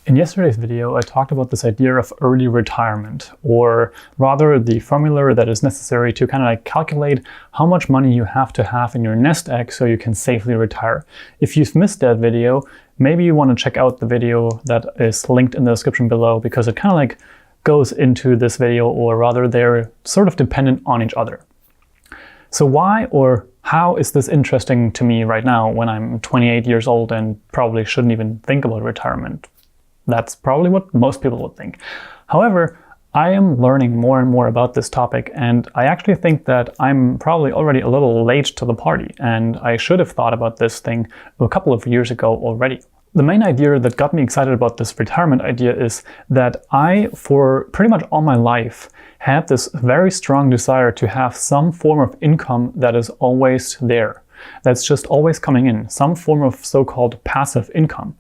In yesterday's video, I talked about this idea of early retirement, or rather the formula that is necessary to kind of like calculate how much money you have to have in your nest egg so you can safely retire. If you've missed that video, maybe you want to check out the video that is linked in the description below, because it kind of like goes into this video, or rather they're sort of dependent on each other. So why or how is this interesting to me right now when I'm 28 years old and probably shouldn't even think about retirement? That's probably what most people would think. However, I am learning more and more about this topic, and I actually think that I'm probably already a little late to the party, and I should have thought about this thing a couple of years ago already. The main idea that got me excited about this retirement idea is that I, for pretty much all my life, had this very strong desire to have some form of income that is always there, that's just always coming in, some form of so-called passive income.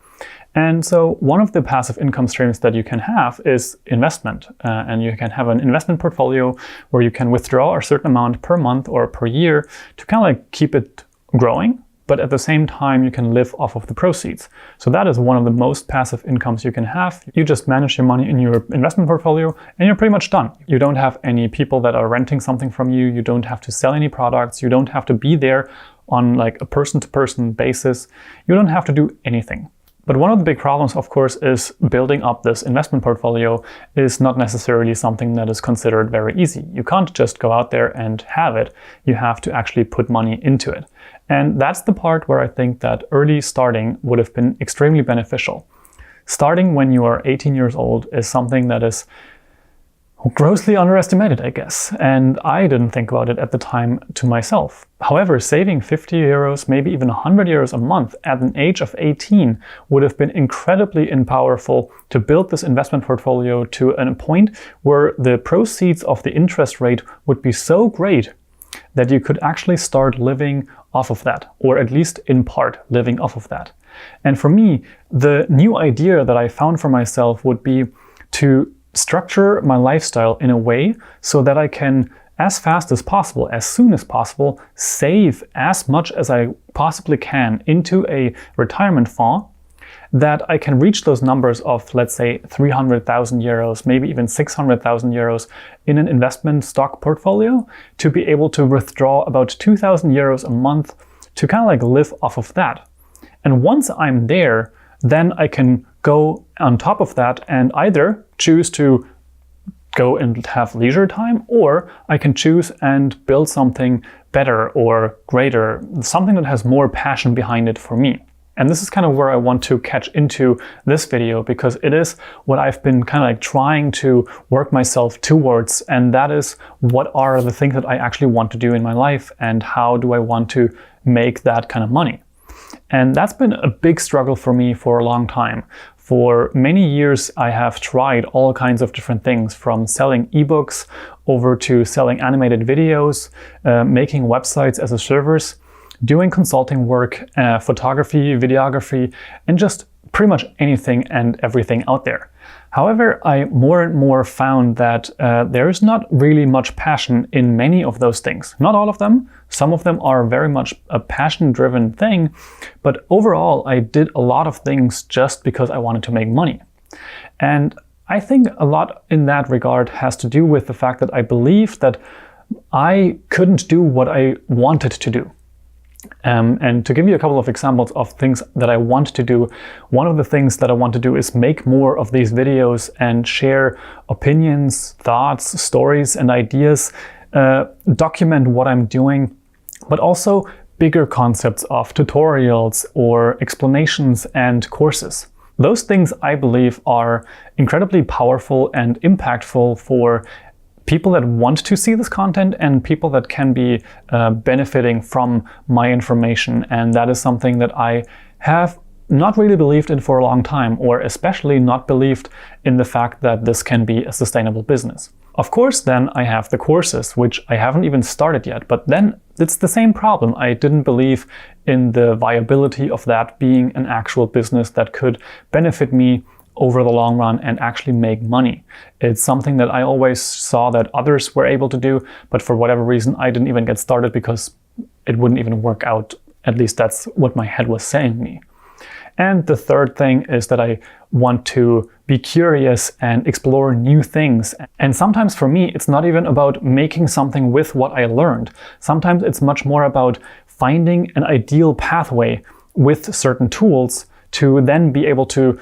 And so one of the passive income streams that you can have is investment. And you can have an investment portfolio where you can withdraw a certain amount per month or per year to kind of like keep it growing, but at the same time you can live off of the proceeds. So that is one of the most passive incomes you can have. You just manage your money in your investment portfolio and you're pretty much done. You don't have any people that are renting something from you. You don't have to sell any products. You don't have to be there on like a person-to-person basis. You don't have to do anything. But one of the big problems, of course, is building up this investment portfolio is not necessarily something that is considered very easy. You can't just go out there and have it. You have to actually put money into it. And that's the part where I think that early starting would have been extremely beneficial. Starting when you are 18 years old is something that is grossly underestimated, I guess. And I didn't think about it at the time to myself. However, saving 50 euros, maybe even 100 euros a month at an age of 18 would have been incredibly powerful to build this investment portfolio to a point where the proceeds of the interest rate would be so great that you could actually start living off of that, or at least in part living off of that. And for me, the new idea that I found for myself would be to structure my lifestyle in a way so that I can, as fast as possible, as soon as possible, save as much as I possibly can into a retirement fund, that I can reach those numbers of, let's say, 300,000 euros, maybe even 600,000 euros in an investment stock portfolio, to be able to withdraw about 2,000 euros a month to kind of like live off of that. And once I'm there, then I can go on top of that and either choose to go and have leisure time, or I can choose and build something better or greater, something that has more passion behind it for me. And this is kind of where I want to catch into this video, because it is what I've been kind of like trying to work myself towards. And that is, what are the things that I actually want to do in my life, and how do I want to make that kind of money? And that's been a big struggle for me for a long time. For many years, I have tried all kinds of different things, from selling ebooks over to selling animated videos, making websites as a service, doing consulting work, photography, videography, and just pretty much anything and everything out there. However, I more and more found that there is not really much passion in many of those things. Not all of them. Some of them are very much a passion-driven thing, but overall I did a lot of things just because I wanted to make money. And I think a lot in that regard has to do with the fact that I believe that I couldn't do what I wanted to do. And to give you a couple of examples of things that I want to do, one of the things that I want to do is make more of these videos and share opinions, thoughts, stories, and ideas, document what I'm doing, but also bigger concepts of tutorials or explanations and courses. Those things, I believe, are incredibly powerful and impactful for people that want to see this content and people that can be benefiting from my information. And that is something that I have not really believed in for a long time, or especially not believed in the fact that this can be a sustainable business. Of course, then I have the courses, which I haven't even started yet, but then it's the same problem. I didn't believe in the viability of that being an actual business that could benefit me over the long run and actually make money. It's something that I always saw that others were able to do, but for whatever reason I didn't even get started because it wouldn't even work out. At least that's what my head was saying me. And the third thing is that I want to be curious and explore new things. And sometimes for me, it's not even about making something with what I learned. Sometimes it's much more about finding an ideal pathway with certain tools to then be able to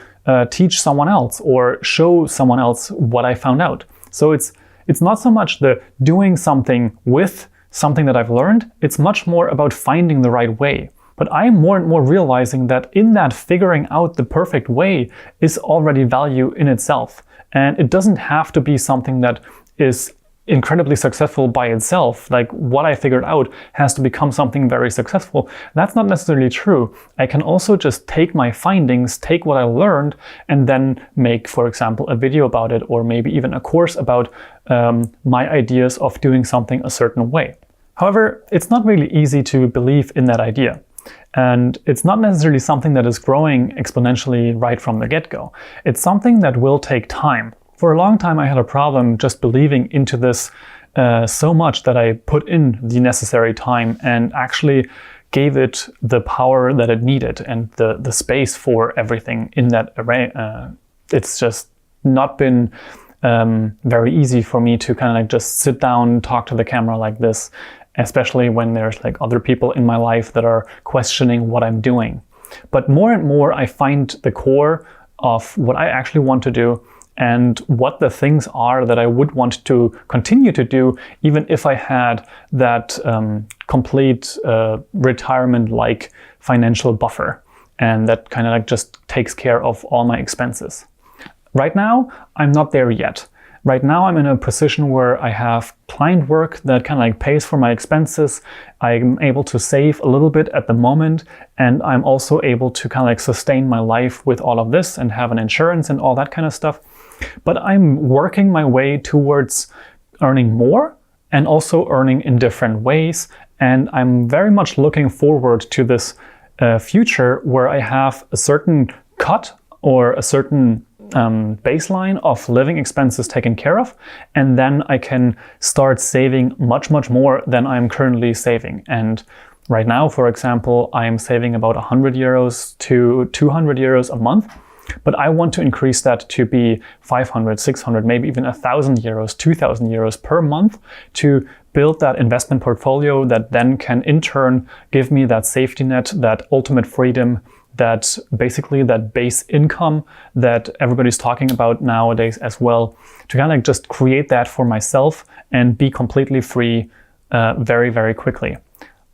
teach someone else or show someone else what I found out. So it's not so much the doing something with something that I've learned, it's much more about finding the right way. But I'm more and more realizing that in that figuring out the perfect way is already value in itself. And it doesn't have to be something that is incredibly successful by itself. Like what I figured out has to become something very successful. That's not necessarily true. I can also just take my findings, take what I learned, and then make, for example, a video about it, or maybe even a course about my ideas of doing something a certain way. However, it's not really easy to believe in that idea. And it's not necessarily something that is growing exponentially right from the get-go. It's something that will take time. For a long time, I had a problem just believing into this so much that I put in the necessary time and actually gave it the power that it needed and the space for everything in that array. It's just not been very easy for me to kind of like just sit down, talk to the camera like this, especially when there's like other people in my life that are questioning what I'm doing. But more and more, I find the core of what I actually want to do and what the things are that I would want to continue to do, even if I had that complete retirement-like financial buffer, and that kind of like just takes care of all my expenses. Right now, I'm not there yet. Right now, I'm in a position where I have client work that kind of like pays for my expenses. I'm able to save a little bit at the moment, and I'm also able to kind of like sustain my life with all of this and have an insurance and all that kind of stuff. But I'm working my way towards earning more and also earning in different ways. And I'm very much looking forward to this future where I have a certain cut or a certain baseline of living expenses taken care of, and then I can start saving much more than I'm currently saving. And right now, for example, I'm saving about 100 euros to 200 euros a month, but I want to increase that to be 500, 600, maybe even 1,000 euros, 2,000 euros per month to build that investment portfolio that then can in turn give me that safety net, that ultimate freedom, that basically that base income that everybody's talking about nowadays as well, to kind of like just create that for myself and be completely free very quickly.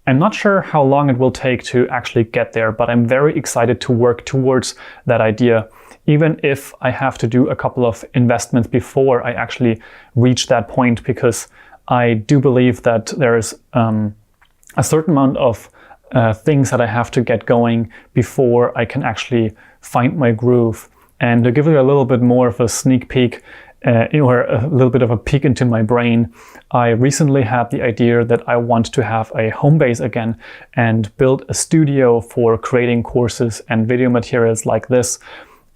I'm not sure how long it will take to actually get there, but I'm very excited to work towards that idea, even if I have to do a couple of investments before I actually reach that point, because I do believe that there's a certain amount of things that I have to get going before I can actually find my groove. And to give you a little bit more of a sneak peek, or a little bit of a peek into my brain, I recently had the idea that I want to have a home base again and build a studio for creating courses and video materials like this.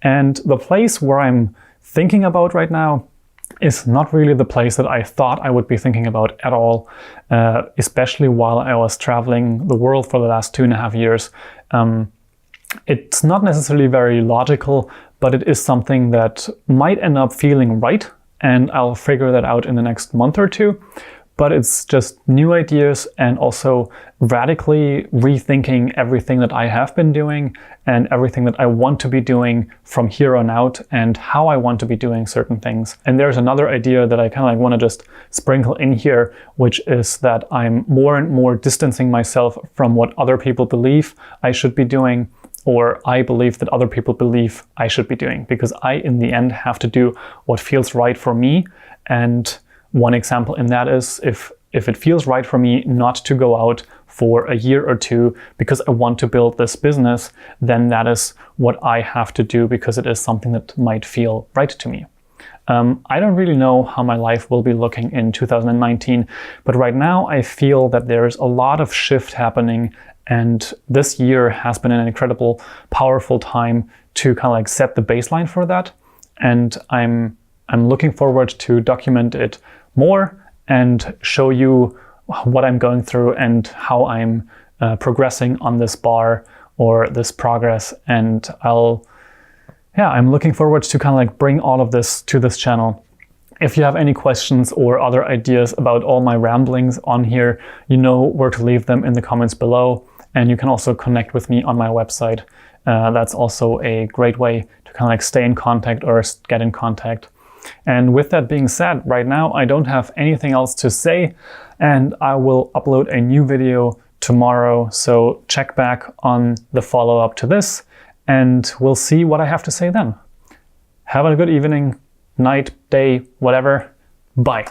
And the place where I'm thinking about right now is not really the place that I thought I would be thinking about at all, especially while I was traveling the world for the last 2.5 years. It's not necessarily very logical, but it is something that might end up feeling right, and I'll figure that out in the next month or two. But it's just new ideas and also radically rethinking everything that I have been doing and everything that I want to be doing from here on out and how I want to be doing certain things. And there's another idea that I kind of like want to just sprinkle in here, which is that I'm more and more distancing myself from what other people believe I should be doing, or I believe that other people believe I should be doing, because I, in the end, have to do what feels right for me. And one example in that is if it feels right for me not to go out for a year or two because I want to build this business, then that is what I have to do because it is something that might feel right to me. I don't really know how my life will be looking in 2019, but right now I feel that there's a lot of shift happening, and this year has been an incredible, powerful time to kind of like set the baseline for that. And I'm looking forward to document it more and show you what I'm going through and how I'm progressing on this bar or this progress. And I'm looking forward to kind of like bring all of this to this channel. If you have any questions or other ideas about all my ramblings on here, you know where to leave them in the comments below. And you can also connect with me on my website. That's also a great way to kind of like stay in contact or get in contact. And with that being said, right now I don't have anything else to say, and I will upload a new video tomorrow. So check back on the follow-up to this, and we'll see what I have to say then. Have a good evening, night, day, whatever. Bye.